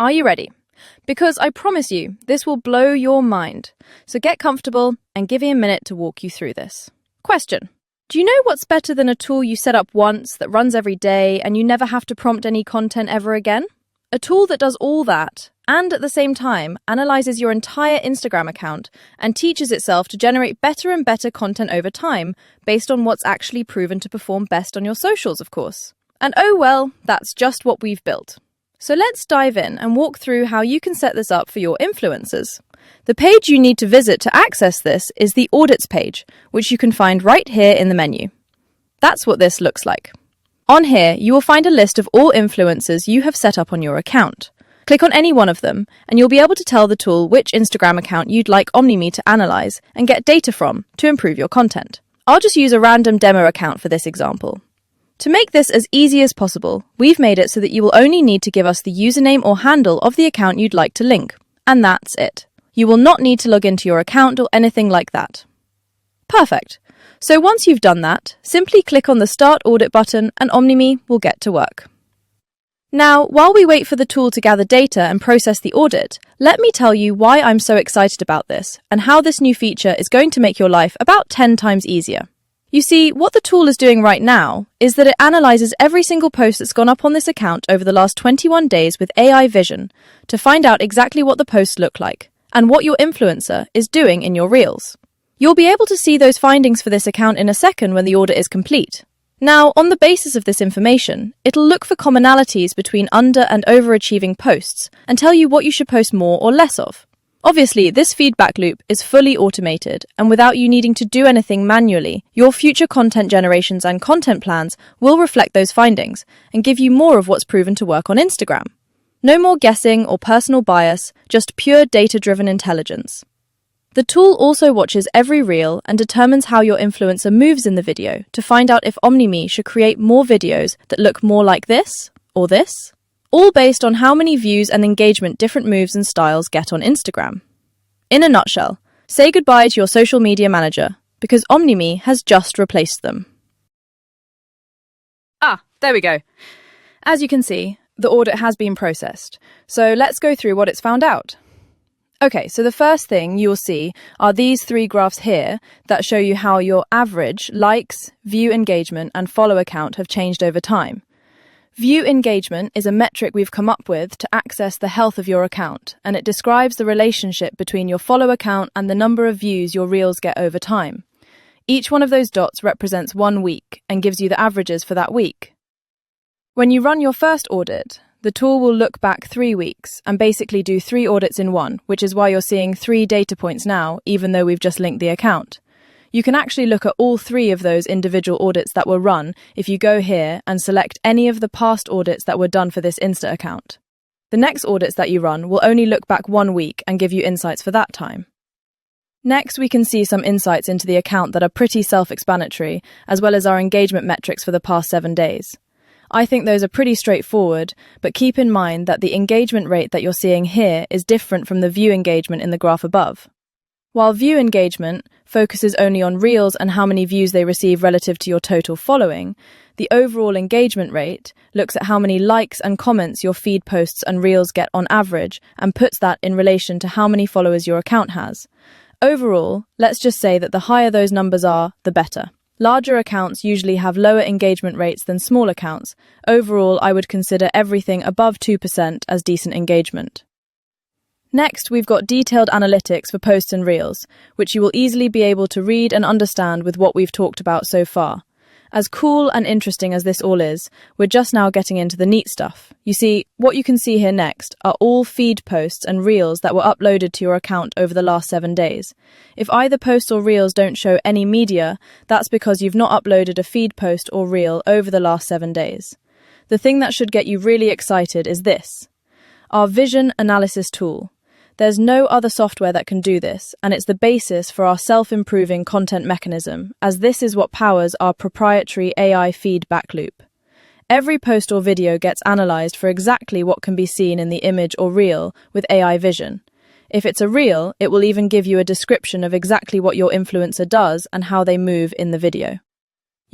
Are you ready? Because I promise you, this will blow your mind. So get comfortable and give me a minute to walk you through this. Question. Do you know what's better than a tool you set up once that runs every day and you never have to prompt any content ever again? A tool that does all that and at the same time analyzes your entire Instagram account and teaches itself to generate better and better content over time based on what's actually proven to perform best on your socials, of course. And oh well, that's just what we've built. So let's dive in and walk through how you can set this up for your influencers. The page you need to visit to access this is the audits page, which you can find right here in the menu. That's what this looks like. On here, you will find a list of all influencers you have set up on your account. Click on any one of them, and you'll be able to tell the tool which Instagram account you'd like Omnime to analyze and get data from to improve your content. I'll just use a random demo account for this example. To make this as easy as possible, we've made it so that you will only need to give us the username or handle of the account you'd like to link, and that's it. You will not need to log into your account or anything like that. Perfect. So once you've done that, simply click on the Start Audit button and Omnime will get to work. Now, while we wait for the tool to gather data and process the audit, let me tell you why I'm so excited about this and how this new feature is going to make your life about 10 times easier. You see, what the tool is doing right now is that it analyzes every single post that's gone up on this account over the last 21 days with AI vision to find out exactly what the posts look like and what your influencer is doing in your reels. You'll be able to see those findings for this account in a second when the audit is complete. Now, on the basis of this information, it'll look for commonalities between under- and overachieving posts and tell you what you should post more or less of. Obviously, this feedback loop is fully automated, and without you needing to do anything manually, your future content generations and content plans will reflect those findings and give you more of what's proven to work on Instagram. No more guessing or personal bias, just pure data-driven intelligence. The tool also watches every reel and determines how your influencer moves in the video to find out if Omnime should create more videos that look more like this or this. All based on how many views and engagement different moves and styles get on Instagram. In a nutshell, say goodbye to your social media manager, because Omnime has just replaced them. There we go. As you can see, the audit has been processed, so let's go through what it's found out. Okay, so the first thing you'll see are these 3 graphs here that show you how your average likes, view engagement, and follow count have changed over time. View engagement is a metric we've come up with to access the health of your account, and it describes the relationship between your follow count and the number of views your reels get over time. Each one of those dots represents 1 week and gives you the averages for that week. When you run your first audit, the tool will look back 3 weeks and basically do 3 audits in one, which is why you're seeing 3 data points now, even though we've just linked the account. You can actually look at all 3 of those individual audits that were run if you go here and select any of the past audits that were done for this Insta account. The next audits that you run will only look back 1 week and give you insights for that time. Next, we can see some insights into the account that are pretty self-explanatory, as well as our engagement metrics for the past 7 days. I think those are pretty straightforward, but keep in mind that the engagement rate that you're seeing here is different from the view engagement in the graph above. While view engagement focuses only on reels and how many views they receive relative to your total following, the overall engagement rate looks at how many likes and comments your feed posts and reels get on average and puts that in relation to how many followers your account has. Overall, let's just say that the higher those numbers are, the better. Larger accounts usually have lower engagement rates than small accounts. Overall, I would consider everything above 2% as decent engagement. Next, we've got detailed analytics for posts and reels, which you will easily be able to read and understand with what we've talked about so far. As cool and interesting as this all is, we're just now getting into the neat stuff. You see, what you can see here next are all feed posts and reels that were uploaded to your account over the last 7 days. If either posts or reels don't show any media, that's because you've not uploaded a feed post or reel over the last 7 days. The thing that should get you really excited is this: our vision analysis tool. There's no other software that can do this, and it's the basis for our self-improving content mechanism, as this is what powers our proprietary AI feedback loop. Every post or video gets analyzed for exactly what can be seen in the image or reel with AI vision. If it's a reel, it will even give you a description of exactly what your influencer does and how they move in the video.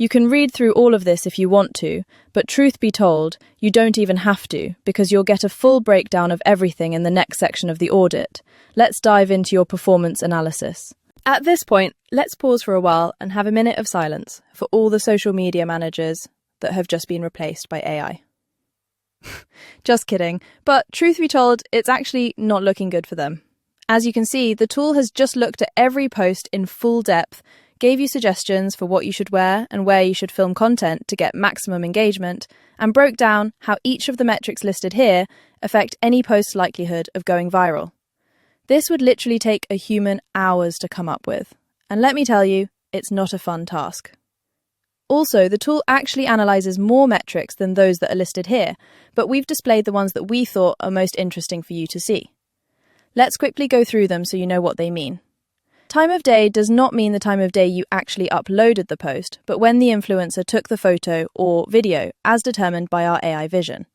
You can read through all of this if you want to, but truth be told, you don't even have to, because you'll get a full breakdown of everything in the next section of the audit. Let's dive into your performance analysis. At this point, let's pause for a while and have a minute of silence for all the social media managers that have just been replaced by AI. Just kidding, but truth be told, it's actually not looking good for them. As you can see, the tool has just looked at every post in full depth, gave you suggestions for what you should wear and where you should film content to get maximum engagement, and broke down how each of the metrics listed here affect any post's likelihood of going viral. This would literally take a human hours to come up with, and let me tell you, it's not a fun task. Also, the tool actually analyzes more metrics than those that are listed here, but we've displayed the ones that we thought are most interesting for you to see. Let's quickly go through them so you know what they mean. Time of day does not mean the time of day you actually uploaded the post, but when the influencer took the photo or video, as determined by our AI vision.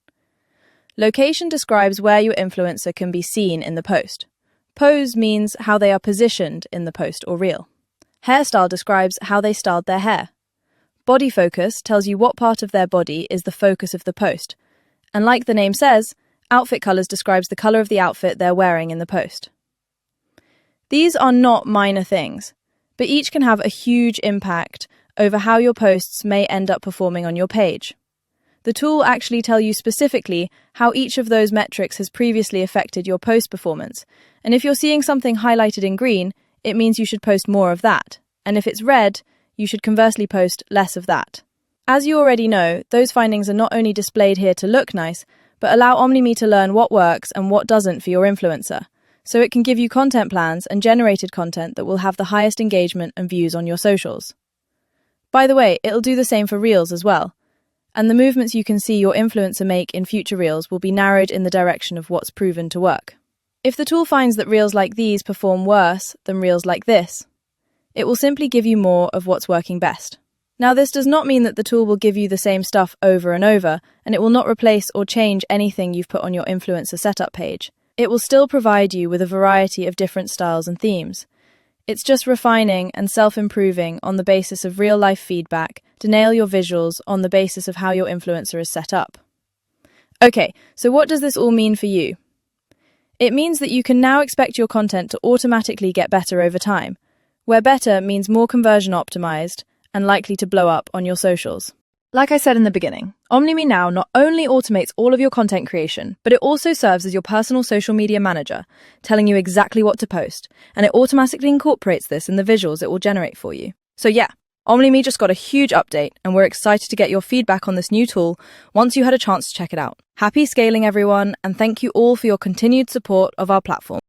Location describes where your influencer can be seen in the post. Pose means how they are positioned in the post or reel. Hairstyle describes how they styled their hair. Body focus tells you what part of their body is the focus of the post. And like the name says, outfit colors describes the color of the outfit they're wearing in the post. These are not minor things, but each can have a huge impact over how your posts may end up performing on your page. The tool actually tells you specifically how each of those metrics has previously affected your post performance, and if you're seeing something highlighted in green, it means you should post more of that, and if it's red, you should conversely post less of that. As you already know, those findings are not only displayed here to look nice, but allow Omnime to learn what works and what doesn't for your influencer, so it can give you content plans and generated content that will have the highest engagement and views on your socials. By the way, it'll do the same for Reels as well, and the movements you can see your influencer make in future Reels will be narrowed in the direction of what's proven to work. If the tool finds that Reels like these perform worse than Reels like this, it will simply give you more of what's working best. Now, this does not mean that the tool will give you the same stuff over and over, and it will not replace or change anything you've put on your influencer setup page. It will still provide you with a variety of different styles and themes. It's just refining and self-improving on the basis of real-life feedback to nail your visuals on the basis of how your influencer is set up. Okay, so what does this all mean for you? It means that you can now expect your content to automatically get better over time, where better means more conversion optimized and likely to blow up on your socials. Like I said in the beginning, Omnime now not only automates all of your content creation, but it also serves as your personal social media manager, telling you exactly what to post, and it automatically incorporates this in the visuals it will generate for you. So yeah, Omnime just got a huge update, and we're excited to get your feedback on this new tool once you had a chance to check it out. Happy scaling, everyone, and thank you all for your continued support of our platform.